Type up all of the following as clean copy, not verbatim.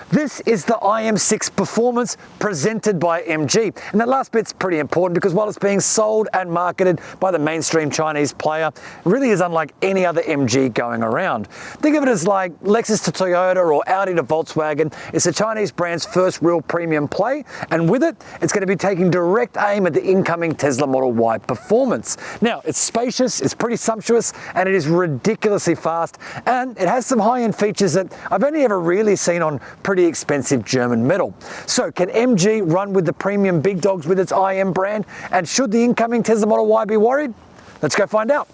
This is the IM6 Performance presented by MG. And that last bit's pretty important because while it's being sold and marketed by the mainstream Chinese player, it really is unlike any other MG going around. Think of it as like Lexus to Toyota or Audi to Volkswagen. It's the Chinese brand's first real premium play, and with it, it's going to be taking direct aim at the incoming Tesla Model Y performance. Now, it's spacious, it's pretty sumptuous, and it is ridiculously fast, and it has some high-end features that I've only ever really seen on pretty expensive German metal. So can MG run with the premium big dogs with its IM brand? And should the incoming Tesla Model Y be worried? Let's go find out.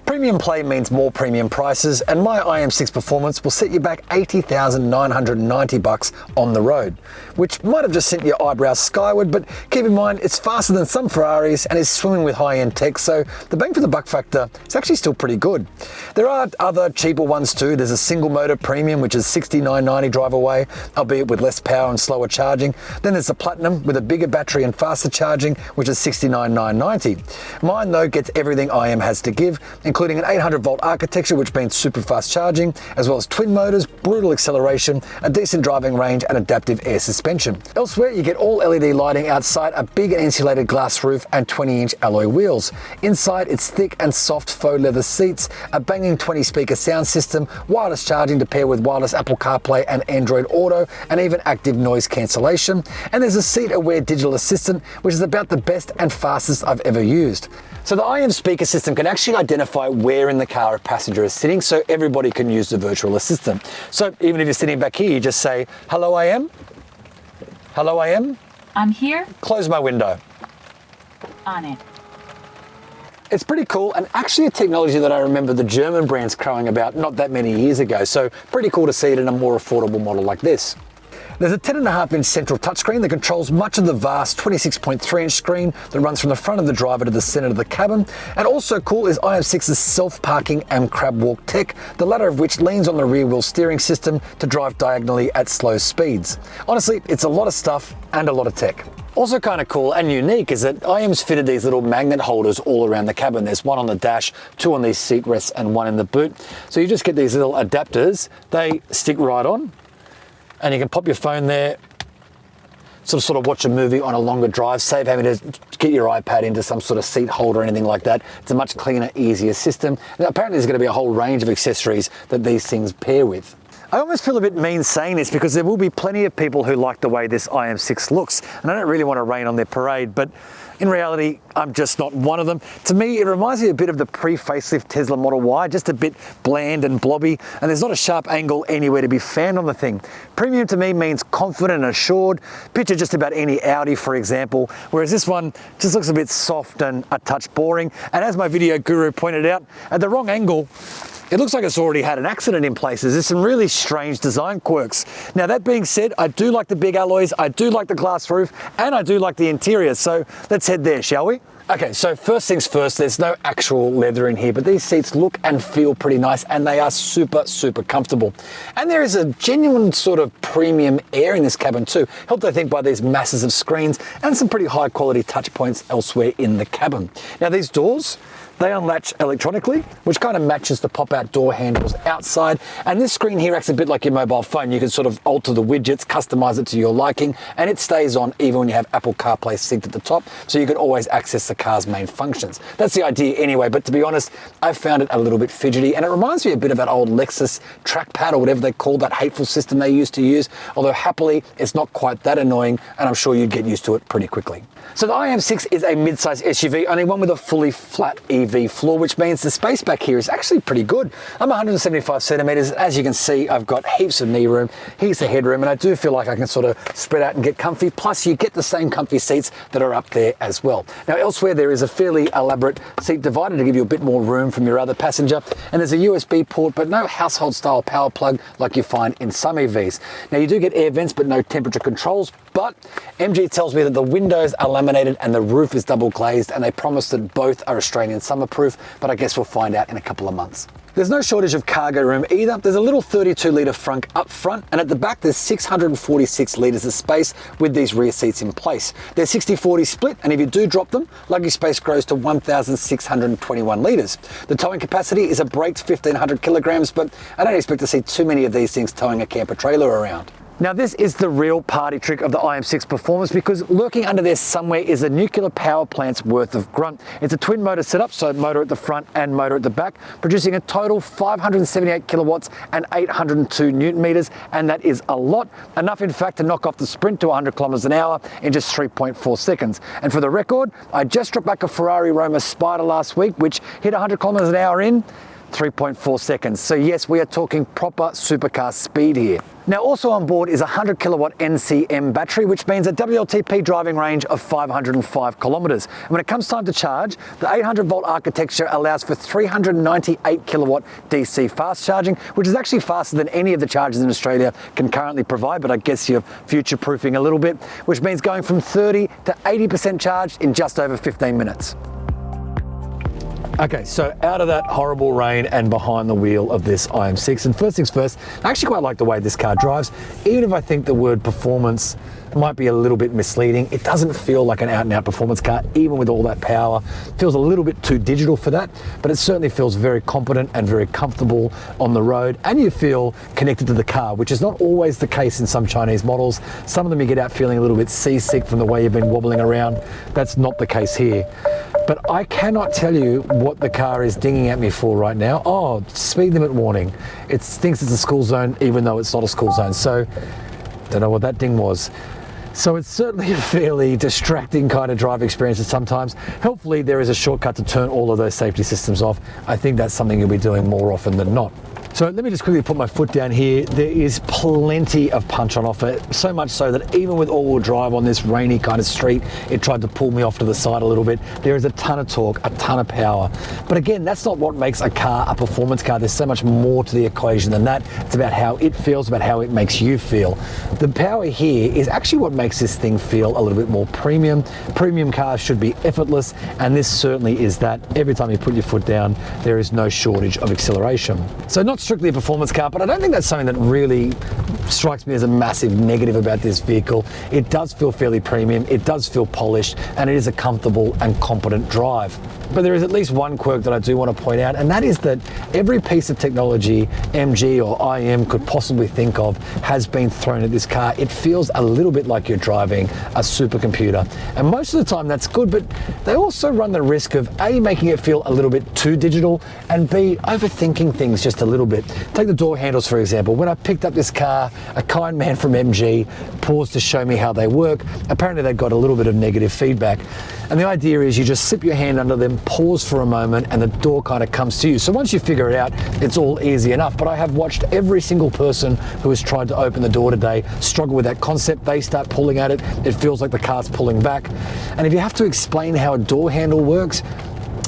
Premium play means more premium prices, and my IM6 Performance will set you back $80,990 on the road, which might have just sent your eyebrows skyward, but keep in mind it's faster than some Ferraris and is swimming with high-end tech, so the bang for the buck factor is actually still pretty good. There are other cheaper ones too. There's a single motor premium, which is $69.90 drive away, albeit with less power and slower charging. Then there's the Platinum with a bigger battery and faster charging, which is $69,990. Mine though gets everything IM has to give, including an 800-volt architecture, which means super fast charging, as well as twin motors, brutal acceleration, a decent driving range, and adaptive air suspension. Elsewhere, you get all LED lighting outside, a big and insulated glass roof, and 20-inch alloy wheels. Inside, it's thick and soft faux leather seats, a banging 20-speaker sound system, wireless charging to pair with wireless Apple CarPlay and Android Auto, and even active noise cancellation. And there's a seat-aware digital assistant, which is about the best and fastest I've ever used. So the IM speaker system can actually identify where in the car a passenger is sitting, so everybody can use the virtual assistant. So even if you're sitting back here, you just say, "Hello IM, hello IM. I'm here. Close my window." On it. It's pretty cool, and actually a technology that I remember the German brands crowing about not that many years ago, so pretty cool to see it in a more affordable model like this. There's a 10.5-inch central touchscreen that controls much of the vast 26.3-inch screen that runs from the front of the driver to the center of the cabin. And also cool is IM6's self-parking and crab walk tech, the latter of which leans on the rear wheel steering system to drive diagonally at slow speeds. Honestly, it's a lot of stuff and a lot of tech. Also kind of cool and unique is that IM's fitted these little magnet holders all around the cabin. There's one on the dash, two on these seat rests, and one in the boot. So you just get these little adapters. They stick right on, and you can pop your phone there, sort of watch a movie on a longer drive, save having to get your iPad into some sort of seat holder or anything like that. It's a much cleaner, easier system. Now, apparently there's going to be a whole range of accessories that these things pair with. I almost feel a bit mean saying this because there will be plenty of people who like the way this IM6 looks, and I don't really want to rain on their parade, but in reality, I'm just not one of them. To me, it reminds me a bit of the pre-facelift Tesla Model Y, just a bit bland and blobby, and there's not a sharp angle anywhere to be found on the thing. Premium to me means confident and assured. Picture just about any Audi, for example, whereas this one just looks a bit soft and a touch boring. And as my video guru pointed out, at the wrong angle, it looks like it's already had an accident in places. There's some really strange design quirks. Now, that being said, I do like the big alloys, I do like the glass roof, and I do like the interior. So let's head there, shall we? Okay, so first things first, there's no actual leather in here, but these seats look and feel pretty nice, and they are super, super comfortable. And there is a genuine sort of premium air in this cabin too, helped I think by these masses of screens and some pretty high quality touch points elsewhere in the cabin. Now these doors, they unlatch electronically, which kind of matches the pop-out door handles outside. And this screen here acts a bit like your mobile phone. You can sort of alter the widgets, customize it to your liking, and it stays on even when you have Apple CarPlay synced at the top, so you can always access the car's main functions. That's the idea anyway, but to be honest, I've found it a little bit fidgety, and it reminds me a bit of that old Lexus trackpad or whatever they call that hateful system they used to use, although happily, it's not quite that annoying, and I'm sure you'd get used to it pretty quickly. So the IM6 is a mid-size SUV, only one with a fully flat EV floor, which means the space back here is actually pretty good. I'm 175 centimeters. As you can see, I've got heaps of knee room, heaps of headroom, and I do feel like I can sort of spread out and get comfy. Plus, you get the same comfy seats that are up there as well. Now, elsewhere, there is a fairly elaborate seat divider to give you a bit more room from your other passenger, and there's a USB port, but no household-style power plug like you find in some EVs. Now, you do get air vents, but no temperature controls, but MG tells me that the windows are laminated and the roof is double glazed, and they promise that both are Australian summer-proof, but I guess we'll find out in a couple of months. There's no shortage of cargo room either. There's a little 32-litre frunk up front, and at the back there's 646 litres of space with these rear seats in place. They're 60-40 split, and if you do drop them, luggage space grows to 1,621 litres. The towing capacity is a braked 1,500 kilograms, but I don't expect to see too many of these things towing a camper trailer around. Now this is the real party trick of the IM6 performance, because lurking under there somewhere is a nuclear power plant's worth of grunt. It's a twin motor setup, so motor at the front and motor at the back, producing a total 578 kilowatts and 802 newton meters, and that is a lot. Enough in fact to knock off the Sprint to 100 kilometers an hour in just 3.4 seconds. And for the record, I just dropped back a Ferrari Roma Spider last week, which hit 100 kilometers an hour in 3.4 seconds. So yes, we are talking proper supercar speed here. Now also on board is a 100 kilowatt NCM battery, which means a WLTP driving range of 505 kilometers. And when it comes time to charge, the 800 volt architecture allows for 398 kilowatt DC fast charging, which is actually faster than any of the chargers in Australia can currently provide, but I guess you're future proofing a little bit, which means going from 30 to 80% charged in just over 15 minutes. Okay, so out of that horrible rain and behind the wheel of this IM6, and first things first, I actually quite like the way this car drives. Even if I think the word performance might be a little bit misleading, it doesn't feel like an out-and-out performance car, even with all that power. It feels a little bit too digital for that, but it certainly feels very competent and very comfortable on the road, and you feel connected to the car, which is not always the case in some Chinese models. Some of them you get out feeling a little bit seasick from the way you've been wobbling around. That's not the case here. But I cannot tell you what the car is dinging at me for right now. Oh, speed limit warning. It thinks it's a school zone, even though it's not a school zone. So, don't know what that ding was. So it's certainly a fairly distracting kind of drive experience at sometimes. Hopefully there is a shortcut to turn all of those safety systems off. I think that's something you'll be doing more often than not. So let me just quickly put my foot down here. There is plenty of punch on offer, so much so that even with all-wheel drive on this rainy kind of street, it tried to pull me off to the side a little bit. There is a ton of torque, a ton of power. But again, that's not what makes a car a performance car. There's so much more to the equation than that. It's about how it feels, about how it makes you feel. The power here is actually what makes this thing feel a little bit more premium. Premium cars should be effortless, and this certainly is that. Every time you put your foot down, there is no shortage of acceleration. So not strictly a performance car, but I don't think that's something that really strikes me as a massive negative about this vehicle. It does feel fairly premium, it does feel polished, and it is a comfortable and competent drive. But there is at least one quirk that I do want to point out, and that is that every piece of technology MG or IM could possibly think of has been thrown at this car. It feels a little bit like you're driving a supercomputer. And most of the time that's good, but they also run the risk of A, making it feel a little bit too digital, and B, overthinking things just a little bit. Take the door handles, for example. When I picked up this car, a kind man from MG paused to show me how they work. Apparently they got a little bit of negative feedback. And the idea is you just slip your hand under them, pause for a moment, and the door kind of comes to you. So once you figure it out, it's all easy enough. But I have watched every single person who has tried to open the door today struggle with that concept. They start pulling at it. It feels like the car's pulling back. And if you have to explain how a door handle works,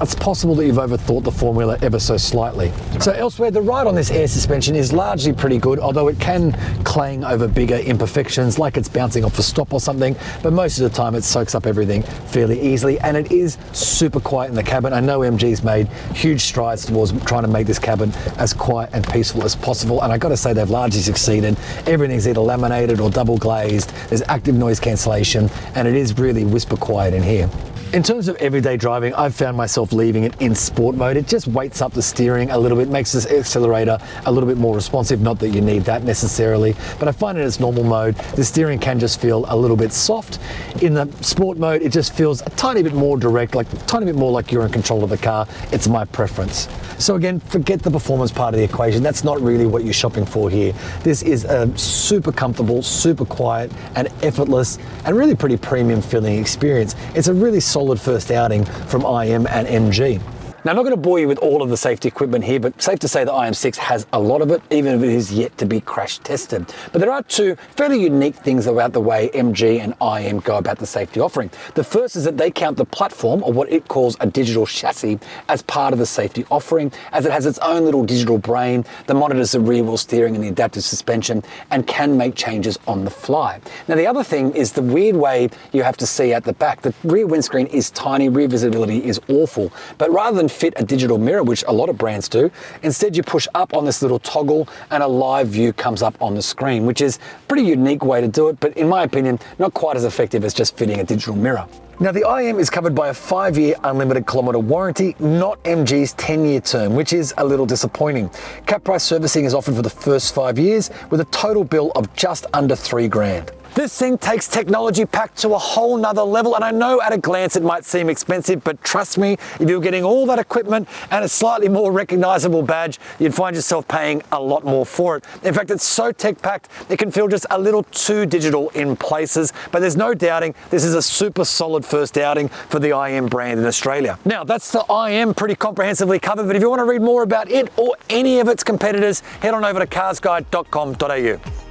it's possible that you've overthought the formula ever so slightly. So elsewhere, the ride on this air suspension is largely pretty good, although it can clang over bigger imperfections, like it's bouncing off a stop or something, but most of the time it soaks up everything fairly easily, and it is super quiet in the cabin. I know MG's made huge strides towards trying to make this cabin as quiet and peaceful as possible, and I gotta say they've largely succeeded. Everything's either laminated or double glazed, there's active noise cancellation, and it is really whisper quiet in here. In terms of everyday driving, I've found myself leaving it in sport mode. It just weights up the steering a little bit, makes this accelerator a little bit more responsive. Not that you need that necessarily, but I find in its normal mode, the steering can just feel a little bit soft. In the sport mode, it just feels a tiny bit more direct, like a tiny bit more like you're in control of the car. It's my preference. So again, forget the performance part of the equation. That's not really what you're shopping for here. This is a super comfortable, super quiet and effortless and really pretty premium feeling experience. It's a really solid first outing from IM and MG. Now, I'm not going to bore you with all of the safety equipment here, but safe to say the IM6 has a lot of it, even if it is yet to be crash tested. But there are two fairly unique things about the way MG and IM go about the safety offering. The first is that they count the platform, or what it calls a digital chassis, as part of the safety offering, as it has its own little digital brain that monitors the rear wheel steering and the adaptive suspension and can make changes on the fly. Now, the other thing is the weird way you have to see at the back. The rear windscreen is tiny, rear visibility is awful, but rather than fit a digital mirror, which a lot of brands do. Instead, you push up on this little toggle and a live view comes up on the screen, which is a pretty unique way to do it, but in my opinion, not quite as effective as just fitting a digital mirror. Now, the IM is covered by a 5-year unlimited kilometre warranty, not MG's 10-year term, which is a little disappointing. Cap price servicing is offered for the first 5 years with a total bill of just under $3,000. This thing takes technology packed to a whole nother level, and I know at a glance it might seem expensive, but trust me, if you're getting all that equipment and a slightly more recognizable badge, you'd find yourself paying a lot more for it. In fact, it's so tech packed, it can feel just a little too digital in places, but there's no doubting this is a super solid first outing for the IM brand in Australia. Now, that's the IM pretty comprehensively covered, but if you want to read more about it or any of its competitors, head on over to carsguide.com.au.